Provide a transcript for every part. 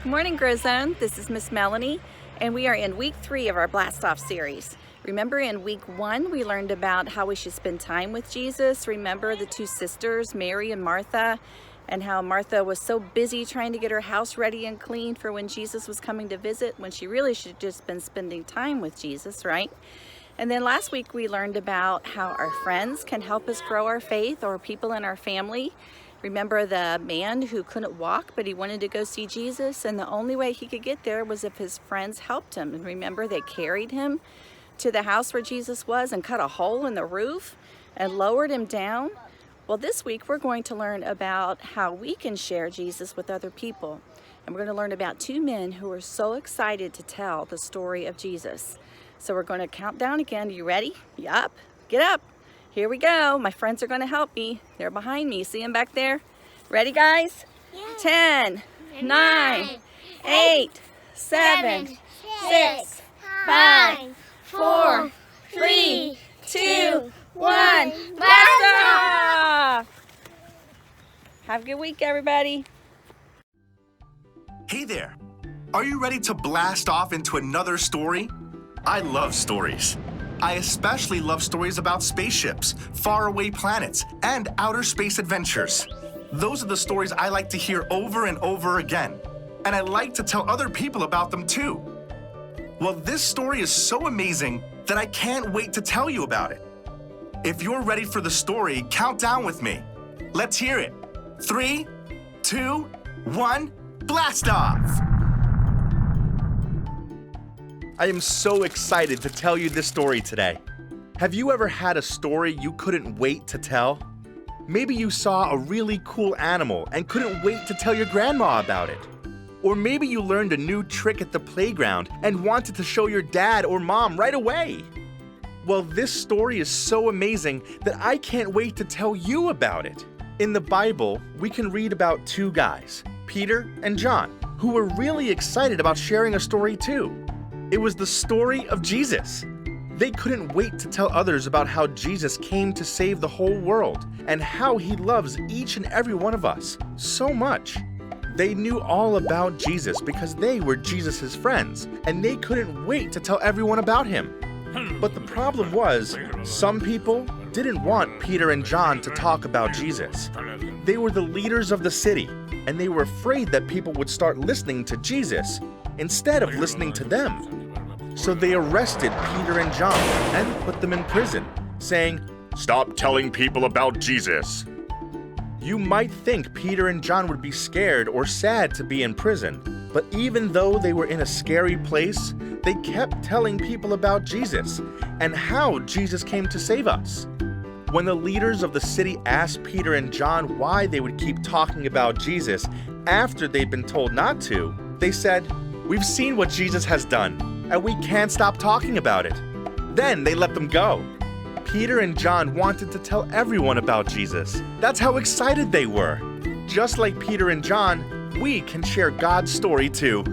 Good morning, Grow Zone. This is Miss Melanie, and we are in week 3 of our Blastoff series. Remember, in week 1, we learned about how we should spend time with Jesus. Remember the 2 sisters, Mary and Martha, and how Martha was so busy trying to get her house ready and clean for when Jesus was coming to visit, when she really should have just been spending time with Jesus, right? And then last week we learned about how our friends can help us grow our faith, or people in our family. Remember the man who couldn't walk, but he wanted to go see Jesus, and the only way he could get there was if his friends helped him. And remember, they carried him to the house where Jesus was and cut a hole in the roof and lowered him down. Well, this week we're going to learn about how we can share Jesus with other people. And we're going to learn about 2 men who are so excited to tell the story of Jesus. So we're going to count down again. Are you ready? Yup. Get up. Here we go. My friends are going to help me. They're behind me. See them back there? Ready, guys? Yeah. 10, 9, 8, 7, 6, 5, 4, 3, 2, 1. Blastoff! Have a good week, everybody. Hey there. Are you ready to blast off into another story? I love stories. I especially love stories about spaceships, faraway planets, and outer space adventures. Those are the stories I like to hear over and over again, and I like to tell other people about them too. Well, this story is so amazing that I can't wait to tell you about it. If you're ready for the story, count down with me. Let's hear it. 3, 2, 1, blast off! I am so excited to tell you this story today. Have you ever had a story you couldn't wait to tell? Maybe you saw a really cool animal and couldn't wait to tell your grandma about it. Or maybe you learned a new trick at the playground and wanted to show your dad or mom right away. Well, this story is so amazing that I can't wait to tell you about it. In the Bible, we can read about 2 guys, Peter and John, who were really excited about sharing a story too. It was the story of Jesus. They couldn't wait to tell others about how Jesus came to save the whole world and how he loves each and every one of us so much. They knew all about Jesus because they were Jesus' friends, and they couldn't wait to tell everyone about him. But the problem was, some people didn't want Peter and John to talk about Jesus. They were the leaders of the city, and they were afraid that people would start listening to Jesus instead of listening to them. So they arrested Peter and John and put them in prison, saying, "Stop telling people about Jesus." You might think Peter and John would be scared or sad to be in prison, but even though they were in a scary place, they kept telling people about Jesus and how Jesus came to save us. When the leaders of the city asked Peter and John why they would keep talking about Jesus after they'd been told not to, they said, "We've seen what Jesus has done, and we can't stop talking about it." Then they let them go. Peter and John wanted to tell everyone about Jesus. That's how excited they were. Just like Peter and John, we can share God's story too.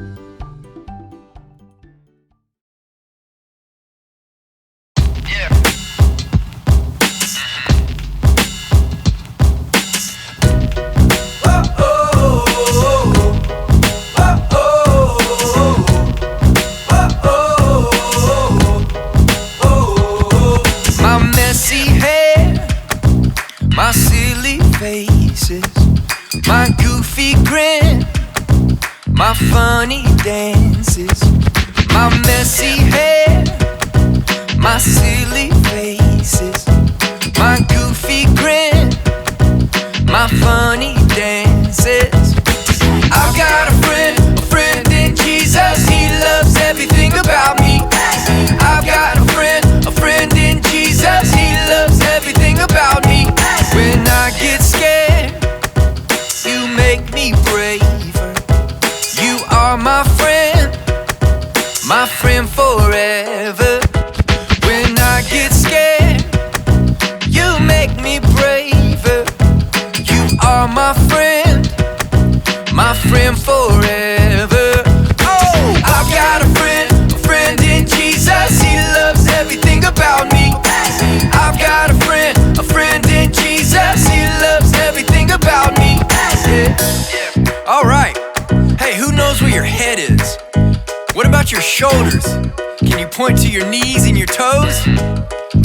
My silly faces, my goofy grin, my funny dances, my messy hair, my silly faces, my goofy grin, my funny dances. I've got a friend in Jesus, he loves everything about me. I've got a friend in Jesus, he loves everything about me. When I get scared, you make me braver. You are my friend forever. When I get scared, you make me braver. You are my friend forever. Oh, I've got a friend in Jesus, he loves everything about me. I've got a friend in Jesus, he loves everything about me. Yeah. Alright, hey, who Who knows where your head is? What about your shoulders? Can you point to your knees and your toes?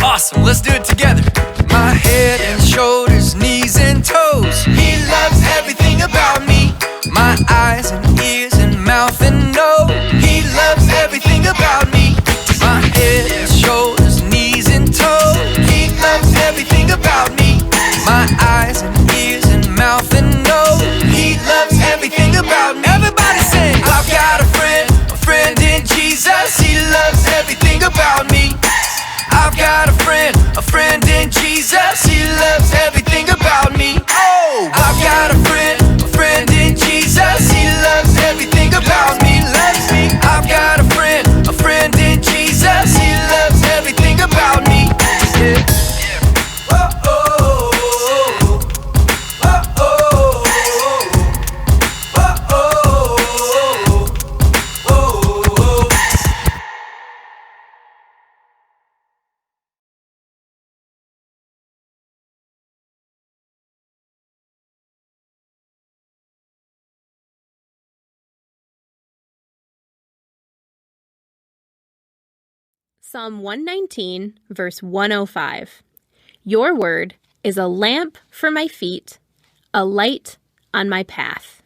Awesome, let's do it together. My head and shoulders, knees and toes. He loves everything about me. My eyes and ears and mouth and nose. He loves everything about me. My head and shoulders, knees and toes. He loves everything about me. My eyes and ears and mouth and nose. He loves everything about me. Everybody sing. I've got a friend in Jesus. He loves everything about me. I've got a friend in Jesus. He loves everything about me. Oh, I've got a friend in Jesus. He loves everything about me. Loves me. I've got a friend in Jesus. He loves everything about me. Yeah. Psalm 119, verse 105. Your word is a lamp for my feet, a light on my path.